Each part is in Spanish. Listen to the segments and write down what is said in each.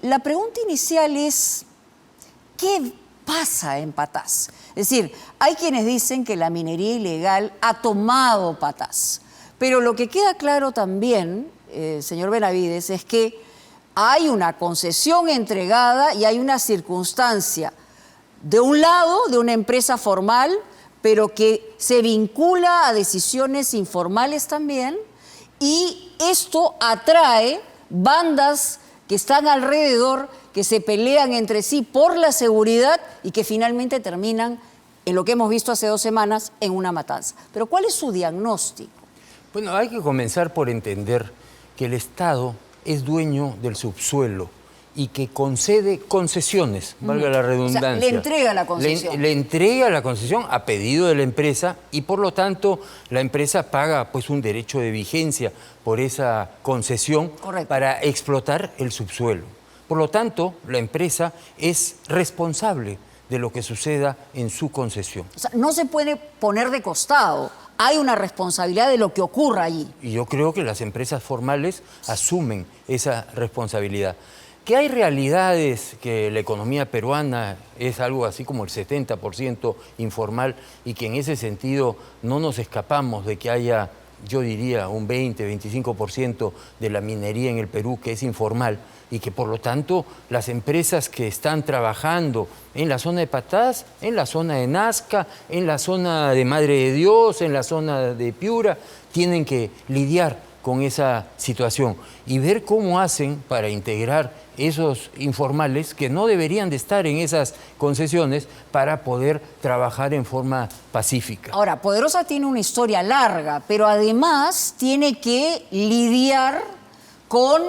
la pregunta inicial es, ¿qué pasa en Patás? Es decir, hay quienes dicen que la minería ilegal ha tomado Patás, pero lo que queda claro también, señor Benavides, es que hay una concesión entregada y hay una circunstancia, de un lado, de una empresa formal, pero que se vincula a decisiones informales también, y esto atrae bandas que están alrededor, que se pelean entre sí por la seguridad y que finalmente terminan, en lo que hemos visto hace 2 semanas, en una matanza. Pero ¿cuál es su diagnóstico? Bueno, hay que comenzar por entender que el Estado es dueño del subsuelo y que concede concesiones, valga la redundancia. O sea, le entrega la concesión. Le entrega la concesión a pedido de la empresa y por lo tanto la empresa paga pues un derecho de vigencia por esa concesión. Correcto. Para explotar el subsuelo. Por lo tanto, la empresa es responsable de lo que suceda en su concesión. O sea, no se puede poner de costado. Hay una responsabilidad de lo que ocurra allí. Y yo creo que las empresas formales asumen esa responsabilidad. Que hay realidades que la economía peruana es algo así como el 70% informal y que en ese sentido no nos escapamos de que haya, yo diría, un 20-25% de la minería en el Perú que es informal y que por lo tanto las empresas que están trabajando en la zona de Patás, en la zona de Nazca, en la zona de Madre de Dios, en la zona de Piura, tienen que lidiar con esa situación y ver cómo hacen para integrar esos informales que no deberían de estar en esas concesiones para poder trabajar en forma pacífica. Ahora, Poderosa tiene una historia larga, pero además tiene que lidiar con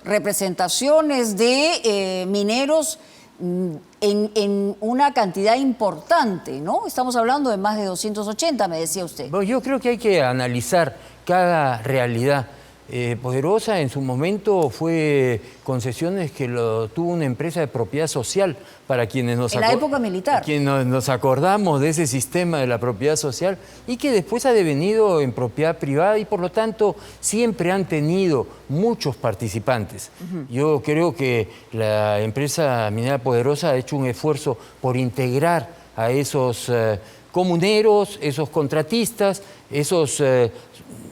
representaciones de mineros en una cantidad importante, ¿no? Estamos hablando de más de 280, me decía usted. Bueno, yo creo que hay que analizar cada realidad. Poderosa en su momento fue concesiones que lo tuvo una empresa de propiedad social para quienes en la época militar. Quienes nos acordamos de ese sistema de la propiedad social y que después ha devenido en propiedad privada y por lo tanto siempre han tenido muchos participantes. Yo creo que la empresa minera Poderosa ha hecho un esfuerzo por integrar a esos comuneros, esos contratistas, esos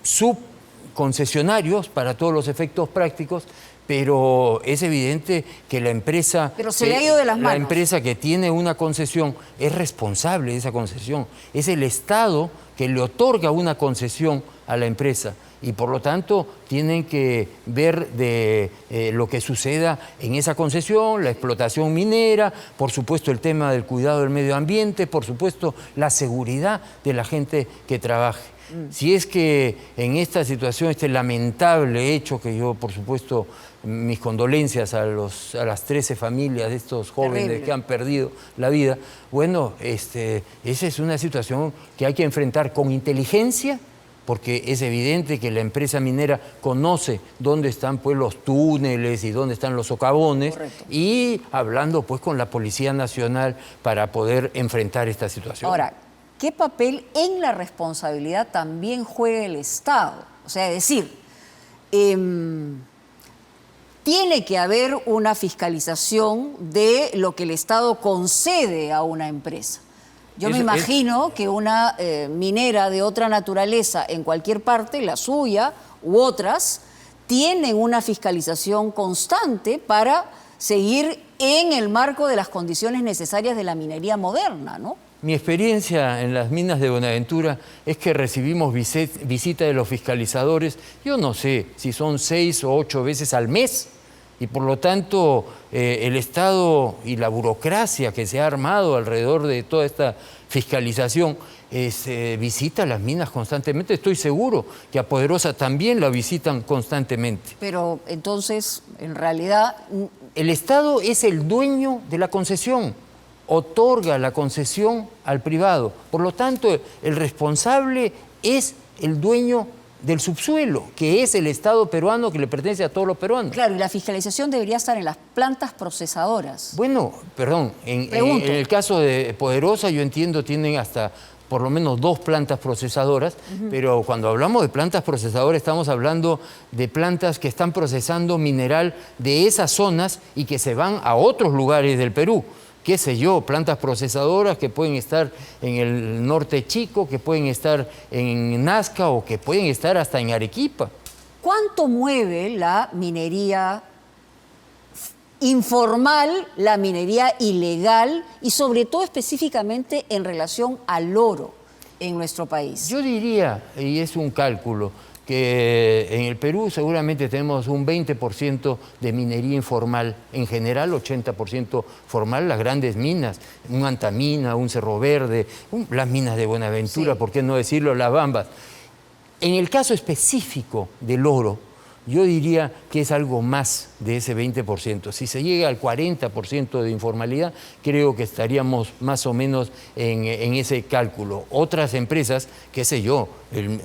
subconcesionarios para todos los efectos prácticos, pero es evidente que la empresa... Pero se le ha ido de las manos. La empresa que tiene una concesión es responsable de esa concesión. Es el Estado que le otorga una concesión a la empresa y por lo tanto tienen que ver de lo que suceda en esa concesión, la explotación minera, por supuesto el tema del cuidado del medio ambiente, por supuesto la seguridad de la gente que trabaje. Si es que en esta situación, este lamentable hecho que yo, por supuesto, mis condolencias a las 13 familias de estos jóvenes Terrible. que han perdido la vida, bueno, esa es una situación que hay que enfrentar con inteligencia, porque es evidente que la empresa minera conoce dónde están pues, los túneles y dónde están los socavones. Correcto. Y hablando pues, con la Policía Nacional para poder enfrentar esta situación. Ahora, ¿qué papel en la responsabilidad también juega el Estado? O sea, es decir, tiene que haber una fiscalización de lo que el Estado concede a una empresa. Yo me imagino que una minera de otra naturaleza en cualquier parte, la suya u otras, tienen una fiscalización constante para seguir en el marco de las condiciones necesarias de la minería moderna, ¿no? Mi experiencia en las minas de Buenaventura es que recibimos visita de los fiscalizadores, yo no sé si son 6 o 8 veces al mes, y por lo tanto el Estado y la burocracia que se ha armado alrededor de toda esta fiscalización visita las minas constantemente. Estoy seguro que a Poderosa también la visitan constantemente. Pero entonces, en realidad... El Estado es el dueño de la concesión. Otorga la concesión al privado. Por lo tanto, el responsable es el dueño del subsuelo, que es el Estado peruano que le pertenece a todos los peruanos. Claro, y la fiscalización debería estar en las plantas procesadoras. Bueno, perdón, en el caso de Poderosa yo entiendo tienen hasta por lo menos 2 plantas procesadoras, pero cuando hablamos de plantas procesadoras estamos hablando de plantas que están procesando mineral de esas zonas y que se van a otros lugares del Perú. Qué sé yo, plantas procesadoras que pueden estar en el norte chico, que pueden estar en Nazca o que pueden estar hasta en Arequipa. ¿Cuánto mueve la minería informal, la minería ilegal y sobre todo específicamente en relación al oro en nuestro país? Yo diría, y es un cálculo, que en el Perú seguramente tenemos un 20% de minería informal, en general 80% formal, las grandes minas, un Antamina, un Cerro Verde, las minas de Buenaventura, Sí. ¿por qué no decirlo? Las Bambas. En el caso específico del oro, yo diría que es algo más de ese 20%. Si se llega al 40% de informalidad, creo que estaríamos más o menos en ese cálculo. Otras empresas, qué sé yo,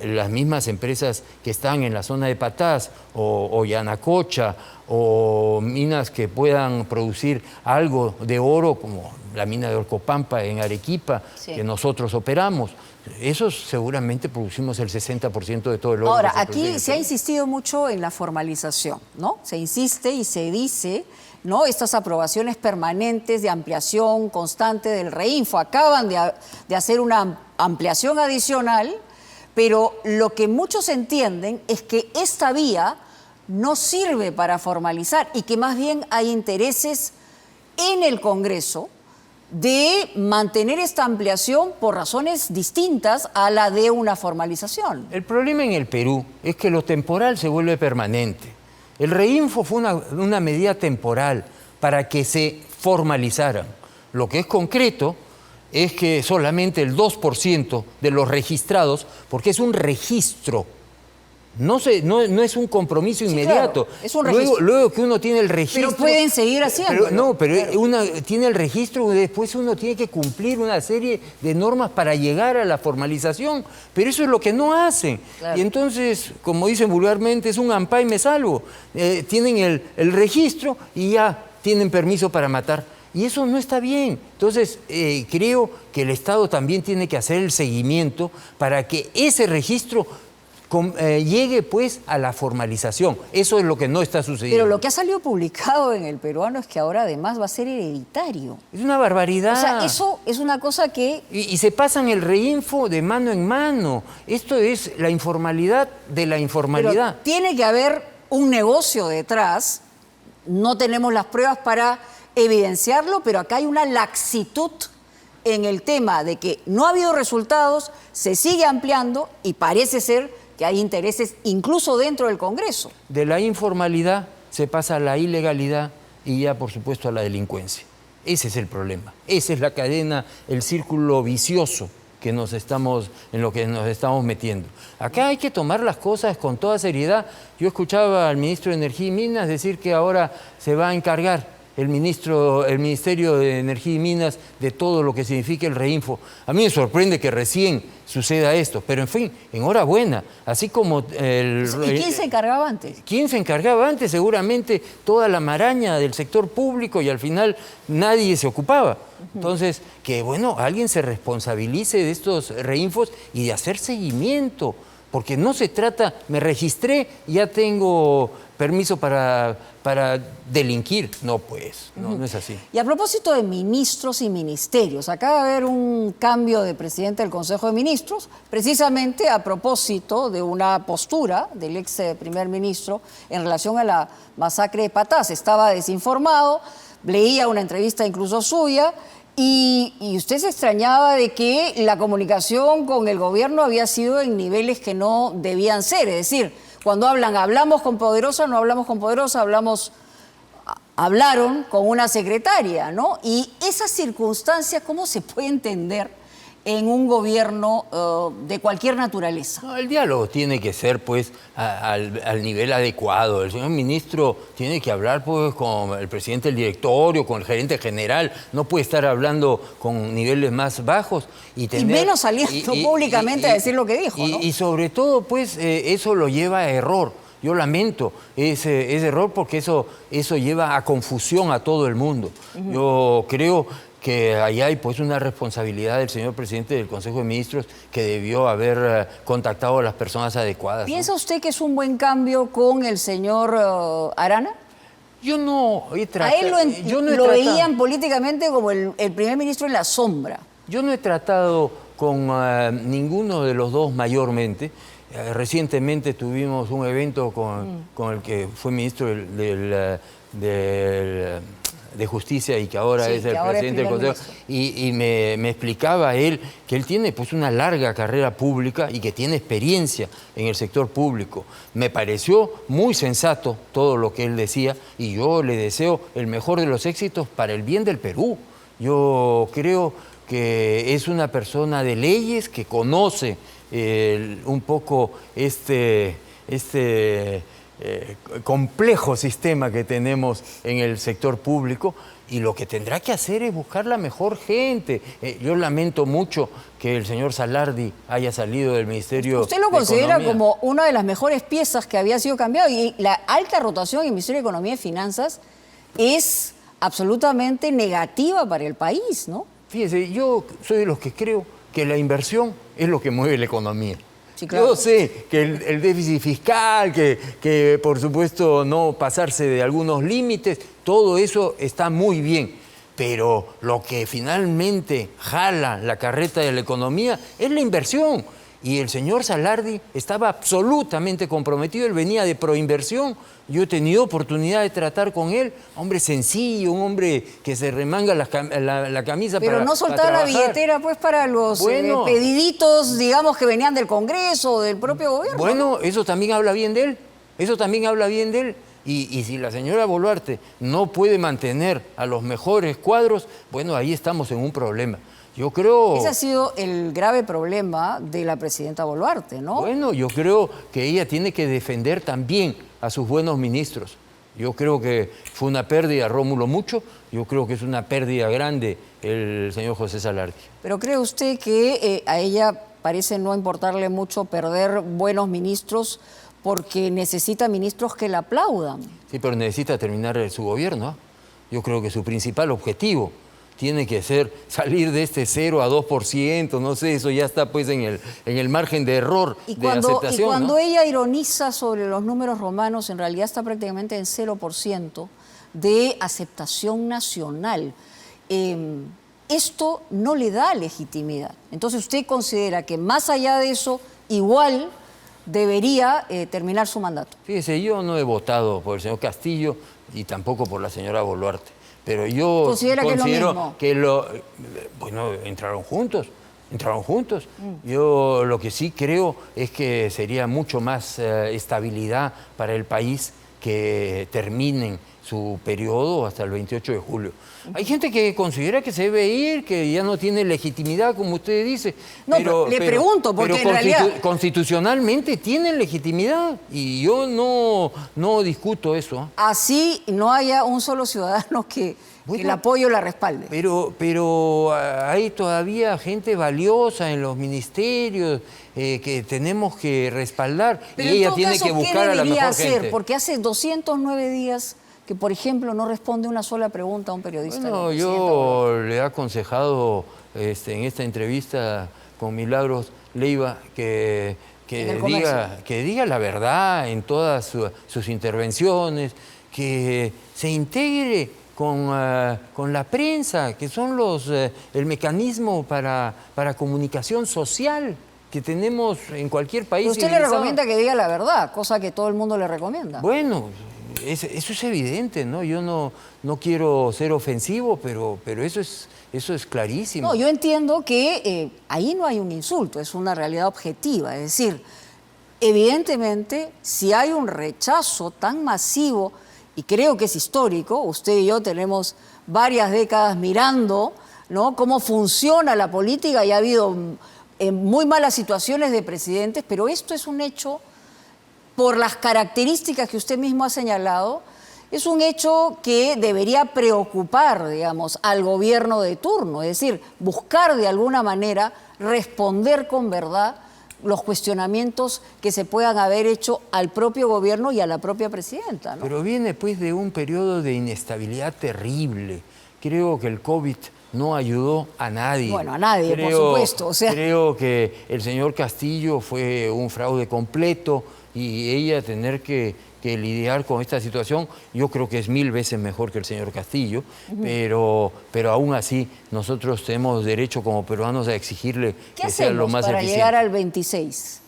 las mismas empresas que están en la zona de Patás o Yanacocha o minas que puedan producir algo de oro, como la mina de Orcopampa en Arequipa, Sí. que nosotros operamos. Esos seguramente producimos el 60% de todo el oro. Ahora, que se produce en aquí el se ha Perú. insistido mucho en la formalización, ¿no? Se insiste y se dice, ¿no? Estas aprobaciones permanentes de ampliación constante del REINFO acaban de hacer una ampliación adicional, pero lo que muchos entienden es que esta vía no sirve para formalizar y que más bien hay intereses en el Congreso de mantener esta ampliación por razones distintas a la de una formalización. El problema en el Perú es que lo temporal se vuelve permanente. El REINFO fue una medida temporal para que se formalizaran. Lo que es concreto es que solamente el 2% de los registrados, porque es un registro, no es un compromiso Sí, inmediato. claro, es un registro. Luego que uno tiene el registro... Pero pueden seguir haciéndolo. Pero Claro. uno tiene el registro y después uno tiene que cumplir una serie de normas para llegar a la formalización. Pero eso es lo que no hacen. Claro. Y entonces, como dicen vulgarmente, es un ampá y me salvo. Tienen el registro y ya tienen permiso para matar. Y eso no está bien. Entonces, creo que el Estado también tiene que hacer el seguimiento para que ese registro llegue pues a la formalización. Eso es lo que no está sucediendo. Pero lo que ha salido publicado en El Peruano es que ahora además va a ser hereditario. Es una barbaridad. O sea, eso es una cosa que... Y se pasan el REINFO de mano en mano. Esto es la informalidad de la informalidad. Pero tiene que haber un negocio detrás. No tenemos las pruebas para evidenciarlo, pero acá hay una laxitud en el tema de que no ha habido resultados, se sigue ampliando y parece ser que hay intereses incluso dentro del Congreso. De la informalidad se pasa a la ilegalidad y ya, por supuesto, a la delincuencia. Ese es el problema. Esa es la cadena, el círculo vicioso en lo que nos estamos metiendo. Acá hay que tomar las cosas con toda seriedad. Yo escuchaba al ministro de Energía y Minas decir que ahora se va a encargar el Ministerio de Energía y Minas de todo lo que significa el REINFO. A mí me sorprende que recién suceda esto, pero en fin, enhorabuena. Así como ¿Y quién se encargaba antes? ¿Quién se encargaba antes? Seguramente toda la maraña del sector público y al final nadie se ocupaba. Entonces, que bueno, alguien se responsabilice de estos REINFOs y de hacer seguimiento, porque no se trata, me registré, ya tengo permiso para delinquir. No, pues, no es así. Y a propósito de ministros y ministerios, acaba de haber un cambio de presidente del Consejo de Ministros, precisamente a propósito de una postura del ex primer ministro en relación a la masacre de Patás. Estaba desinformado, leía una entrevista incluso suya, y usted se extrañaba de que la comunicación con el gobierno había sido en niveles que no debían ser. Es decir, cuando hablamos con Poderosa, no hablamos con Poderosa, hablaron con una secretaria, ¿no? Y esa circunstancia, ¿cómo se puede entender en un gobierno de cualquier naturaleza? No, el diálogo tiene que ser, pues, al nivel adecuado. El señor ministro tiene que hablar, pues, con el presidente del directorio, con el gerente general. No puede estar hablando con niveles más bajos. Y menos saliendo públicamente a decir lo que dijo, ¿no? Y sobre todo, pues, eso lo lleva a error. Yo lamento ese error porque eso lleva a confusión a todo el mundo. Yo creo que ahí hay pues una responsabilidad del señor presidente del Consejo de Ministros que debió haber contactado a las personas adecuadas, ¿no? ¿Piensa usted que es un buen cambio con el señor Arana? Yo no he A tratado... él lo veían políticamente como el primer ministro en la sombra. Yo no he tratado con ninguno de los dos mayormente. Recientemente tuvimos un evento con el que fue ministro de Justicia y que ahora Sí, es el que ahora es presidente del primer Consejo. ministro. Y me explicaba él que él tiene pues una larga carrera pública y que tiene experiencia en el sector público. Me pareció muy sensato todo lo que él decía y yo le deseo el mejor de los éxitos para el bien del Perú. Yo creo que es una persona de leyes que conoce un poco este complejo sistema que tenemos en el sector público y lo que tendrá que hacer es buscar la mejor gente. Yo lamento mucho que el señor Salardi haya salido del Ministerio ¿Usted lo de considera Economía como una de las mejores piezas que había sido cambiado? Y la alta rotación en el Ministerio de Economía y Finanzas es absolutamente negativa para el país, ¿no? Fíjese, yo soy de los que creo que la inversión es lo que mueve la economía. Sí, claro. Yo sé que el déficit fiscal, que por supuesto no pasarse de algunos límites, todo eso está muy bien. Pero lo que finalmente jala la carreta de la economía es la inversión. Y el señor Salardi estaba absolutamente comprometido, él venía de proinversión. Yo he tenido oportunidad de tratar con él, hombre sencillo, un hombre que se remanga la camisa Pero para no soltaba la billetera pues para los pediditos, digamos, que venían del Congreso o del propio gobierno. Bueno, eso también habla bien de él, eso también habla bien de él. Y si la señora Boluarte no puede mantener a los mejores cuadros, bueno, ahí estamos en un problema. Yo creo... Ese ha sido el grave problema de la presidenta Boluarte, ¿no? Bueno, yo creo que ella tiene que defender también a sus buenos ministros. Yo creo que fue una pérdida Rómulo Mucho, yo creo que es una pérdida grande el señor José Salardi. Pero ¿cree usted que a ella parece no importarle mucho perder buenos ministros porque necesita ministros que la aplaudan? Sí, pero necesita terminar su gobierno, ¿eh? Yo creo que su principal objetivo tiene que ser salir de este 0 a 2%, no sé, eso ya está pues en el margen de error, de aceptación. Y cuando ¿no? ella ironiza sobre los números romanos, en realidad está prácticamente en 0% de aceptación nacional. Esto no le da legitimidad. Entonces, ¿usted considera que más allá de eso, igual debería terminar su mandato? Fíjese, yo no he votado por el señor Castillo y tampoco por la señora Boluarte. Pero yo ¿Considera considero que bueno, entraron juntos. Yo lo que sí creo es que sería mucho más estabilidad para el país que terminen su periodo hasta el 28 de julio. Hay gente que considera que se debe ir, que ya no tiene legitimidad, como usted dice. No, pero le pregunto, porque en realidad... constitucionalmente tienen legitimidad y yo no discuto eso. Así no haya un solo ciudadano que el apoyo la respalde. Pero hay todavía gente valiosa en los ministerios que tenemos que respaldar Pero y ella en todo tiene caso, que buscar a la mejor gente. Porque hace 209 días que, por ejemplo, no responde una sola pregunta a un periodista. Bueno, yo le he aconsejado en esta entrevista con Milagros Leiva que diga la verdad en todas sus intervenciones, que se integre con la prensa, que son el mecanismo para comunicación social que tenemos en cualquier país. Pero usted le recomienda que diga la verdad, cosa que todo el mundo le recomienda. Bueno, eso es evidente, ¿no? Yo no quiero ser ofensivo, pero eso es clarísimo. No, yo entiendo que ahí no hay un insulto, es una realidad objetiva. Es decir, evidentemente, si hay un rechazo tan masivo, y creo que es histórico, usted y yo tenemos varias décadas mirando, ¿no?, cómo funciona la política y ha habido muy malas situaciones de presidentes, pero esto es un hecho, por las características que usted mismo ha señalado, es un hecho que debería preocupar, digamos, al gobierno de turno, es decir, buscar de alguna manera responder con verdad los cuestionamientos que se puedan haber hecho al propio gobierno y a la propia presidenta, ¿no? Pero viene pues de un periodo de inestabilidad terrible, creo que el COVID no ayudó a nadie. Bueno, a nadie, por supuesto. O sea, creo que el señor Castillo fue un fraude completo y ella tener que lidiar con esta situación, yo creo que es 1000 veces mejor que el señor Castillo, pero aún así nosotros tenemos derecho como peruanos a exigirle que sea lo más para eficiente. llegar al 26?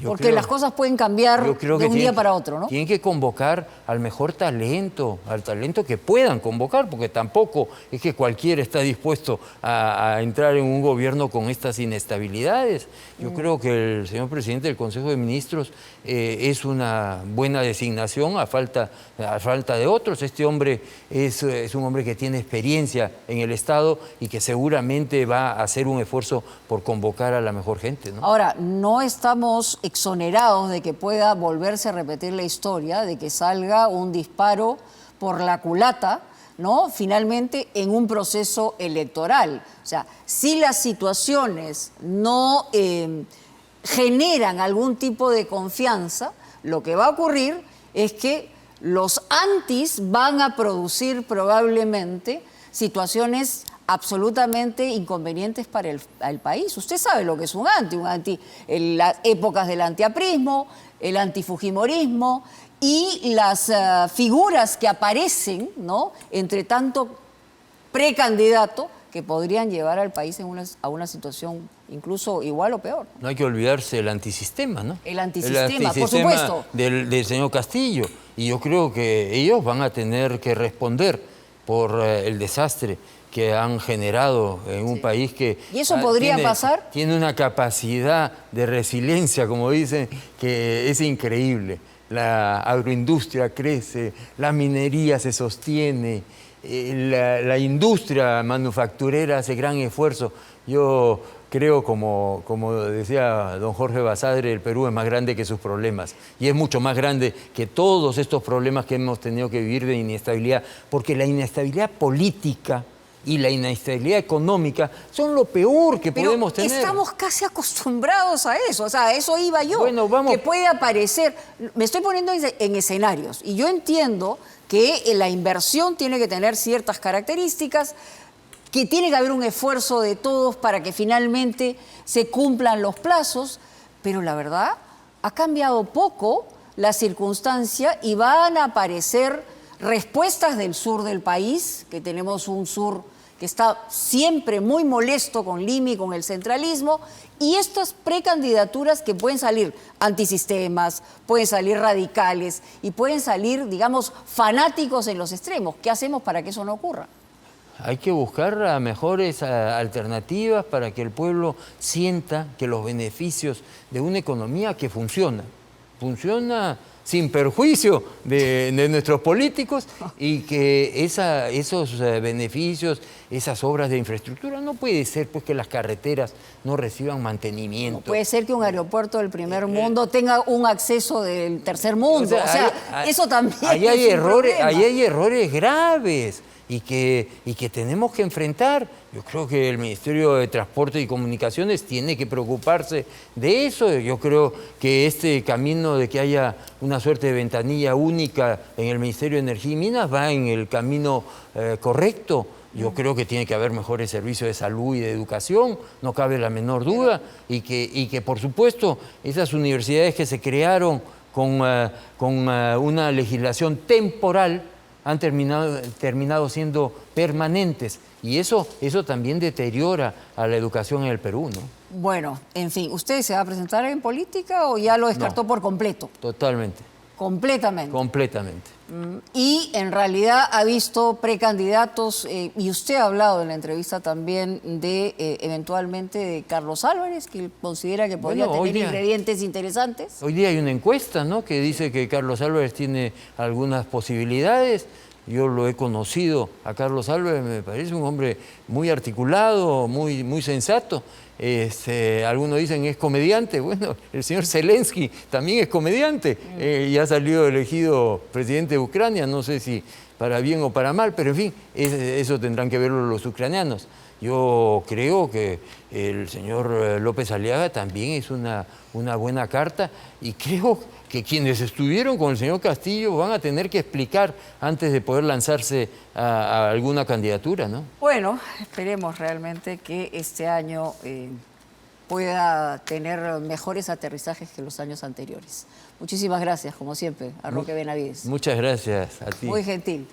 Porque las cosas pueden cambiar de un día para otro, ¿no? Tienen que convocar al mejor talento, al talento que puedan convocar, porque tampoco es que cualquiera está dispuesto a entrar en un gobierno con estas inestabilidades. Yo creo que el señor presidente del Consejo de Ministros es una buena designación a falta de otros. Este hombre es un hombre que tiene experiencia en el Estado y que seguramente va a hacer un esfuerzo por convocar a la mejor gente, ¿no? Ahora, no estamos exonerados de que pueda volverse a repetir la historia, de que salga un disparo por la culata, ¿no? Finalmente en un proceso electoral. O sea, si las situaciones no generan algún tipo de confianza, lo que va a ocurrir es que los antis van a producir probablemente situaciones absolutamente inconvenientes para el país. Usted sabe lo que es un anti en las épocas del antiaprismo, el antifujimorismo y las figuras que aparecen, ¿no?, entre tanto precandidato que podrían llevar al país a una situación incluso igual o peor. No hay que olvidarse del antisistema, ¿no? El antisistema, por supuesto. Del señor Castillo. Y yo creo que ellos van a tener que responder por el desastre que han generado en un país que... ¿Y eso podría pasar? Tiene una capacidad de resiliencia, como dicen, que es increíble. La agroindustria crece, la minería se sostiene, la industria manufacturera hace gran esfuerzo. Yo creo, como decía don Jorge Basadre, el Perú es más grande que sus problemas y es mucho más grande que todos estos problemas que hemos tenido que vivir de inestabilidad, porque la inestabilidad política y la inestabilidad económica son lo peor que podemos tener. Estamos casi acostumbrados a eso, o sea, a eso iba yo, bueno, vamos. Que puede aparecer, me estoy poniendo en escenarios, y yo entiendo que la inversión tiene que tener ciertas características, que tiene que haber un esfuerzo de todos para que finalmente se cumplan los plazos, pero la verdad, ha cambiado poco la circunstancia y van a aparecer respuestas del sur del país, que tenemos un sur que está siempre muy molesto con Lima y con el centralismo, y estas precandidaturas que pueden salir antisistemas, pueden salir radicales y pueden salir, digamos, fanáticos en los extremos. ¿Qué hacemos para que eso no ocurra? Hay que buscar mejores alternativas para que el pueblo sienta que los beneficios de una economía que funciona sin perjuicio de nuestros políticos y que esos beneficios, esas obras de infraestructura, no puede ser pues que las carreteras no reciban mantenimiento. No puede ser que un aeropuerto del primer mundo tenga un acceso del tercer mundo. O sea, eso también ahí hay es un errores, problema. ahí hay errores graves y que tenemos que enfrentar. Yo creo que el Ministerio de Transporte y Comunicaciones tiene que preocuparse de eso. Yo creo que este camino de que haya una suerte de ventanilla única en el Ministerio de Energía y Minas va en el camino correcto. Yo creo que tiene que haber mejores servicios de salud y de educación, no cabe la menor duda, y que por supuesto esas universidades que se crearon con una legislación temporal han terminado siendo permanentes, y eso también deteriora a la educación en el Perú, ¿no? Bueno, en fin, ¿usted se va a presentar en política o ya lo descartó por completo? Totalmente. Completamente. Completamente. Y en realidad ha visto precandidatos, y usted ha hablado en la entrevista también de eventualmente de Carlos Álvarez, que considera que podría tener ingredientes interesantes. Hoy día hay una encuesta, ¿no?, que dice que Carlos Álvarez tiene algunas posibilidades. Yo lo he conocido a Carlos Álvarez, me parece un hombre muy articulado, muy sensato. Algunos dicen es comediante. Bueno, el señor Zelensky también es comediante y ha salido elegido presidente de Ucrania. No sé si para bien o para mal, pero en fin, eso tendrán que verlo los ucranianos. Yo creo que el señor López Aliaga también es una buena carta y creo que quienes estuvieron con el señor Castillo van a tener que explicar antes de poder lanzarse a alguna candidatura, ¿no? Bueno, esperemos realmente que este año pueda tener mejores aterrizajes que los años anteriores. Muchísimas gracias, como siempre, a Roque Benavides. Muchas gracias a ti. Muy gentil.